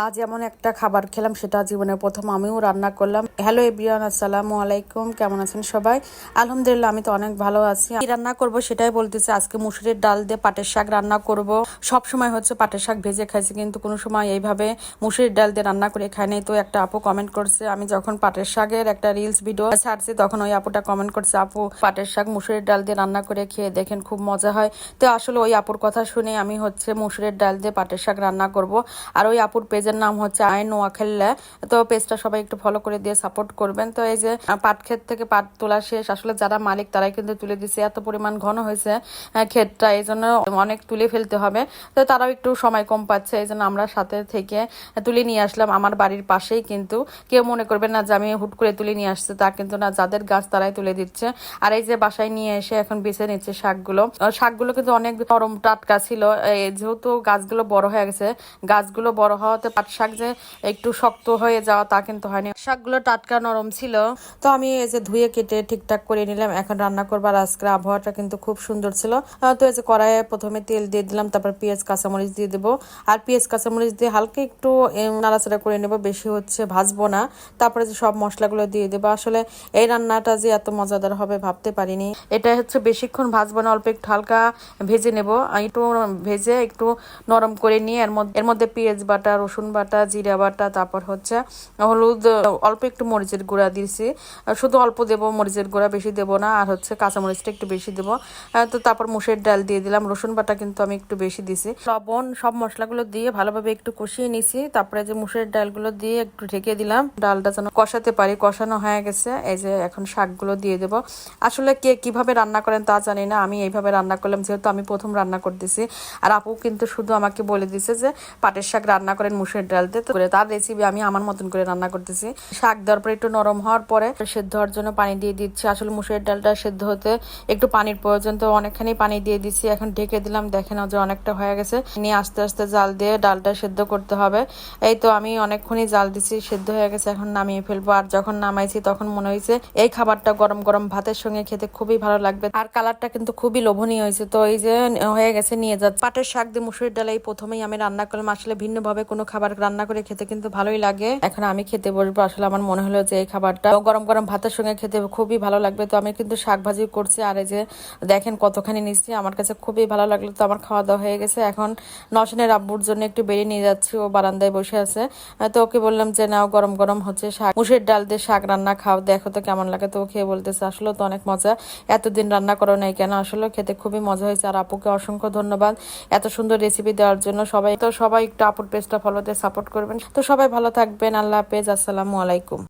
আজ এমন একটা খাবার খেলাম, সেটা জীবনের প্রথম আমিও রান্না করলাম। হ্যালো এভরিওয়ান, আসসালামু আলাইকুম। কেমন আছেন সবাই? আলহামদুলিল্লাহ, আমি তো অনেক ভালো আছি। কি রান্না করব সেটাই বলতেছি। আজকে মুসুরির ডাল দিয়ে পাটের শাক রান্না করব। সব সময় হচ্ছে পাটের শাক ভেজে খাইছি, কিন্তু কোনো সময় এইভাবে মুসুরির ডাল দিয়ে রান্না করে খাই নাই। তো একটা আপু কমেন্ট করছে, আমি যখন পাটের শাকের একটা রিলস ভিডিও ছাড়ছি তখন ওই আপুটা কমেন্ট করছে, আপু পাটের শাক মুসুরির ডাল দিয়ে রান্না করে খেয়ে দেখেন, খুব মজা হয়। তো আসলে ওই আপুর কথা শুনে আমি হচ্ছে মুসুরির ডাল দিয়ে পাটের শাক রান্না করব। আর ওই আপুর পেজের নাম হচ্ছে আইন নোয়াখাল্লা। তো পেজটা সবাই একটু ফলো করে দিয়ে সাপোর্ট করবেন। তো এই যে পাট ক্ষেত থেকে পাট তোলা শেষ, আসলে যারা মালিক তারাই কিন্তু তুলে দিছে। এত পরিমাণ ঘন হয়েছে ক্ষেতটা, এই জন্য অনেক তুলে ফেলতে হবে। তো তারাও একটু সময় কম পাচ্ছে, এই জন্য আমরা সাথে থেকে তুলে নিয়ে আসলাম। আমার বাড়ির পাশেই, কিন্তু কেউ মনে করবেন না যে আমি হুট করে তুলে নিয়ে আসছে, তা কিন্তু না, যাদের গাছ তারাই তুলে দিচ্ছে। আর এই যে বাসায় নিয়ে এসে এখন বেছে নিচ্ছে শাকগুলো কিন্তু অনেক নরম টাটকা ছিল। যেহেতু গাছগুলো বড় হয়ে গেছে, গাছগুলো বড় হওয়াতে পাট শাক যে একটু শক্ত হয়ে যাওয়া তা কিন্তু হয়নি, শাকগুলো টাটকা নরম ছিল। তো আমি এই যে ধুয়ে কেটে ঠিকঠাক করে নিলাম, এখন রান্না করবার। আজকের আবহাওয়াটা কিন্তু খুব সুন্দর ছিল। তো এই যে কড়াইয়ে প্রথমে তেল দিয়ে দিলাম, তারপর পেঁয়াজ কাঁচামরিচ দিয়ে দেবো। আর পেঁয়াজ কাঁচামরিচ দিয়ে হালকা একটু নাড়াচাড়া করে নেবো, বেশি হচ্ছে ভাজবো না। তারপরে যে সব মশলাগুলো দিয়ে দেবো। আসলে এই রান্নাটা যে এত মজাদার হবে ভাবতে পারিনি। এটা হচ্ছে বেশিক্ষণ ভাজবো না, অল্প একটু হালকা ভেজে নেবো। একটু ভেজে একটু নরম করে নিয়ে এর মধ্যে পেঁয়াজ বাটা, রসুন বাটা, জিরা বাটা, তারপর হচ্ছে হলুদ, অল্প একটু মরিচের গুঁড়া দিয়েছি। শুধু অল্প দেবো মরিচের গুঁড়া, বেশি দেবো না। আর হচ্ছে কাঁচামরিচটা একটু বেশি দেবো। তো তারপর মুসুরির ডাল দিয়ে দিলাম। রসুন বাটা কিন্তু আমি একটু বেশি দিছি। লবণ, সব মশলাগুলো দিয়ে ভালোভাবে একটু কষিয়ে নিছি। তারপরে যে মুসুরির ডালগুলো দিয়ে একটু ঢেকে দিলাম, ডালটা যেন কষাতে পারি। কষানো হয়ে গেছে, এই যে এখন শাকগুলো দিয়ে দেবো। আসলে কে কিভাবে রান্না করেন তা জানি না, আমি এইভাবে রান্না করলাম, যেহেতু আমি প্রথম রান্না করতেছি। আর আপু কিন্তু শুধু আমাকে বলে দিছে যে পাটের শাক রান্না করেন মুসুরির ডাল দিয়ে, তো তার রেসিপি আমি আমার মতন করে রান্না করতেছি। শাক দেওয়ার পরে একটু নরম হওয়ার পরে সেদ্ধ হওয়ার জন্য পানি দিয়ে দিচ্ছি। আসলে মুসুরির ডালটা সেদ্ধ হতে একটু পানির প্রয়োজন, তো অনেকখানি পানি দিয়ে দিচ্ছি। এখন ঢেকে দিলাম, দেখেন যে অনেকটা হয়ে গেছে। নিয়ে আস্তে আস্তে জাল দিয়ে ডালটা সেদ্ধ করতে হবে। এই তো আমি অনেকক্ষণই জাল দিচ্ছি, সেদ্ধ হয়ে গেছে, এখন নামিয়ে ফেলবো। আর যখন নামাইছি তখন মনে হয়েছে এই খাবারটা গরম গরম ভাতের সঙ্গে খেতে খুবই ভালো লাগবে। আর কালারটা কিন্তু খুবই লোভনীয় হয়েছে। তো এই যে হয়ে গেছে, নিয়ে যাচ্ছে। পাটের শাক দিয়ে মুসুরির ডাল এই প্রথমেই আমি রান্না করলাম। আসলে ভিন্নভাবে কোনো খাবার রান্না করে খেতে কিন্তু ভালোই লাগে। এখন আমি খেতে বসবো। আসলে আমার মনে হলো যে এই খাবারটা গরম গরম ভাতের সঙ্গে খেতে খুবই ভালো লাগবে। তো আমি কিন্তু শাক ভাজি করছি। আর এই যে দেখেন কতখানি নিচ্ছি, আমার কাছে খুবই ভালো লাগলো। তো আমার খাওয়া দাওয়া হয়ে গেছে, এখন নশনের আব্বুর জন্য একটু বেরিয়ে নিয়ে যাচ্ছি, ও বারান্দায় বসে আছে। তো ওকে বললাম যে নাও, গরম গরম হচ্ছে শাক, মুসুরির ডাল দিয়ে শাক রান্না খাও, দেখো তো কেমন লাগে। তো ও খেয়ে বলতেছে আসলে তো অনেক মজা, এতদিন রান্না করো নাই কেন? আসলে খেতে খুবই মজা হয়েছে। আর আপুকে অসংখ্য ধন্যবাদ এত সুন্দর রেসিপি দেওয়ার জন্য। সবাই একটু আপুর পেজটা ফলো দিয়ে সাপোর্ট করবেন। তো সবাই ভালো থাকবেন, আল্লাহ হাফেজ, আসসালামু আলাইকুম।